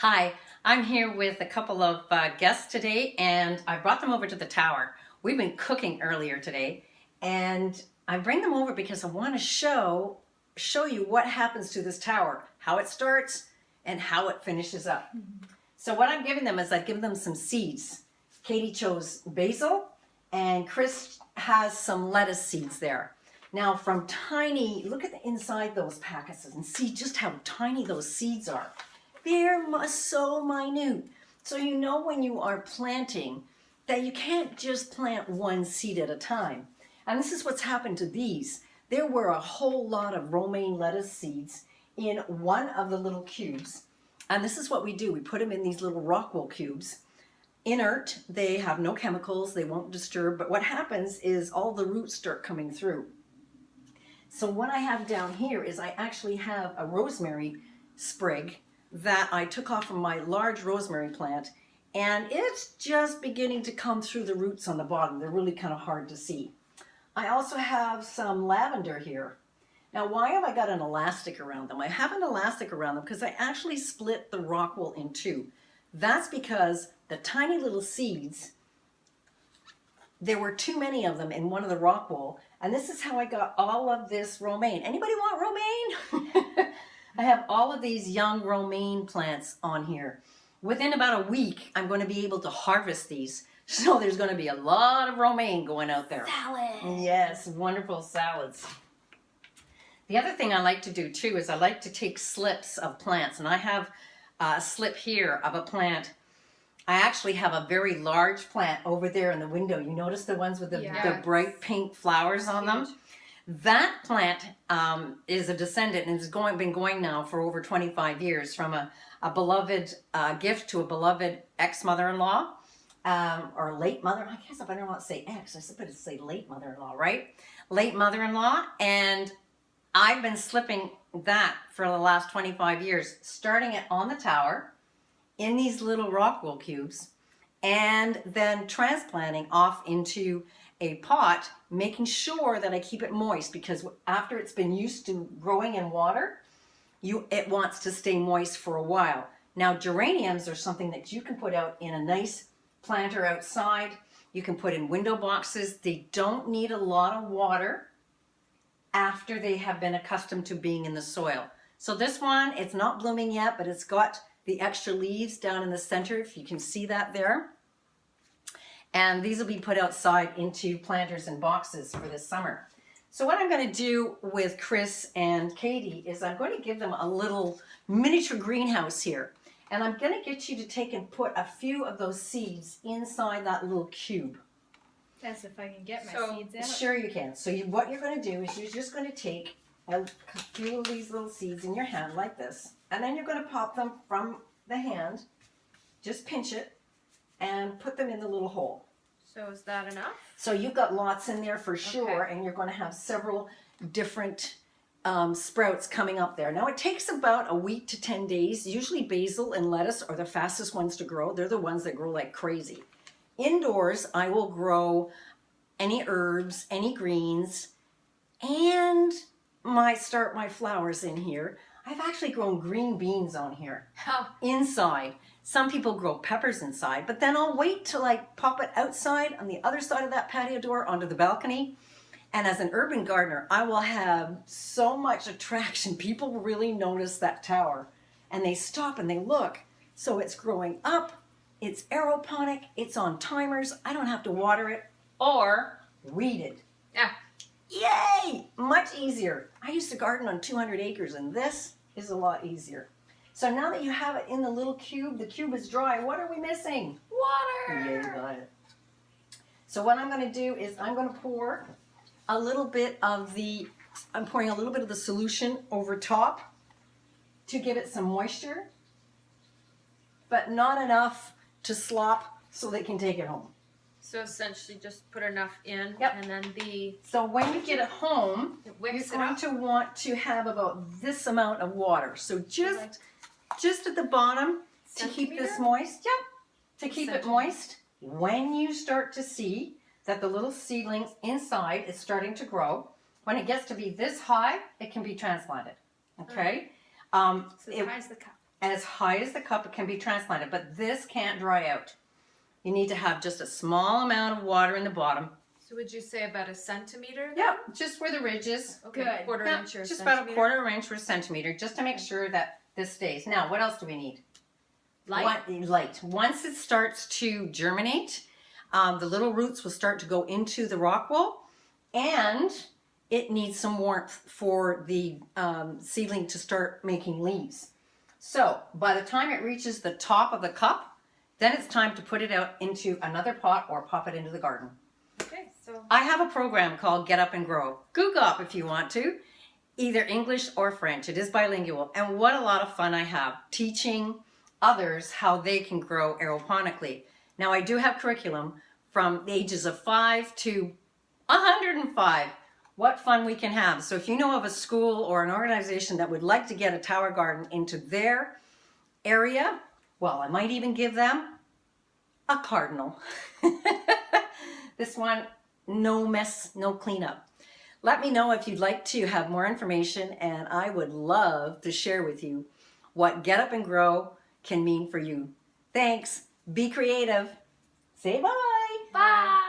Hi, I'm here with a couple of guests today, and I brought them over to the tower. We've been cooking earlier today, and I bring them over because I want to show you what happens to this tower, how it starts, and how it finishes up. So what I'm giving them is I've given them some seeds. Katie chose basil, and Chris has some lettuce seeds there. Now from tiny, look at the inside those packets and see just how tiny those seeds are. They're so minute. So you know when you are planting that you can't just plant one seed at a time. And this is what's happened to these. There were a whole lot of romaine lettuce seeds in one of the little cubes. And this is what we do. We put them in these little Rockwool cubes. Inert, they have no chemicals, they won't disturb, but what happens is all the roots start coming through. So what I have down here is I actually have a rosemary sprig that I took off from my large rosemary plant, and it's just beginning to come through the roots on the bottom. They're really kind of hard to see. I also have some lavender here. Now why have I got an elastic around them? I have an elastic around them because I actually split the Rockwool in two. That's because the tiny little seeds, there were too many of them in one of the Rockwool, and this is how I got all of this romaine. Anybody want romaine? I have all of these young romaine plants on here. Within about a week, I'm going to be able to harvest these. So there's going to be a lot of romaine going out there. Salad. Yes, wonderful salads. The other thing I like to do too is I like to take slips of plants, and I have a slip here of a plant. I actually have a very large plant over there in the window. You notice the ones with the bright pink flowers on them? That plant is a descendant and has been going now for over 25 years from a beloved gift to a beloved ex-mother-in-law or late mother. I guess if I don't want to say ex, I suppose to say late mother-in-law, right? Late mother-in-law. And I've been slipping that for the last 25 years, starting it on the tower in these little Rockwool cubes and then transplanting off into a pot, making sure that I keep it moist, because after it's been used to growing in water, it wants to stay moist for a while. Now geraniums are something that you can put out in a nice planter outside. You can put in window boxes. They don't need a lot of water after they have been accustomed to being in the soil. So this one, it's not blooming yet, but it's got the extra leaves down in the center, if you can see that there. And these will be put outside into planters and boxes for this summer. So what I'm going to do with Chris and Katie is I'm going to give them a little miniature greenhouse here. And I'm going to get you to take and put a few of those seeds inside that little cube. As if I can get my seeds out. Sure you can. So what you're going to do is you're just going to take a few of these little seeds in your hand like this. And then you're going to pop them from the hand. Just pinch it and put them in the little hole. So is that enough? So you've got lots in there for sure, and you're going to have several different sprouts coming up there. Now it takes about a week to 10 days. Usually basil and lettuce are the fastest ones to grow. They're the ones that grow like crazy. Indoors, I will grow any herbs, any greens, and start my flowers in here. I've actually grown green beans on here inside. Some people grow peppers inside, but then I'll wait till I pop it outside on the other side of that patio door onto the balcony. And as an urban gardener, I will have so much attraction. People really notice that tower and they stop and they look. So it's growing up, it's aeroponic, it's on timers. I don't have to water it or weed it. Yeah. Yay! Much easier. I used to garden on 200 acres and this is a lot easier. So now that you have it in the little cube, the cube is dry. What are we missing? Water! Yeah, you got it. So what I'm going to do is I'm going to pour a little bit of I'm pouring a little bit of the solution over top to give it some moisture, but not enough to slop so they can take it home. So essentially just put enough in and then So when you get it home, you're going to want to have about this amount of water. So just at the bottom to keep this moist. Yep, to keep it moist. When you start to see that the little seedlings inside is starting to grow, when it gets to be this high, it can be transplanted. Okay? So as high as the cup. as high as the cup, it can be transplanted, but this can't dry out. You need to have just a small amount of water in the bottom. So would you say about a centimeter? Yeah, just where the ridge is. Okay, Good. quarter Yeah, inch or just centimeter. about a quarter inch or a centimeter, just to make sure that this stays. Now, what else do we need? Light. Light. Once it starts to germinate, the little roots will start to go into the rock wool, and it needs some warmth for the seedling to start making leaves. So by the time it reaches the top of the cup, then it's time to put it out into another pot or pop it into the garden. Okay, so I have a program called Get Up and Grow. Google up if you want to, either English or French. It is bilingual. And what a lot of fun I have teaching others how they can grow aeroponically. Now, I do have curriculum from the ages of 5 to 105. What fun we can have. So if you know of a school or an organization that would like to get a tower garden into their area, well, I might even give them a cardinal. This one, no mess, no cleanup. Let me know if you'd like to have more information, and I would love to share with you what Get Up and Grow can mean for you. Thanks. Be creative. Say bye. Bye.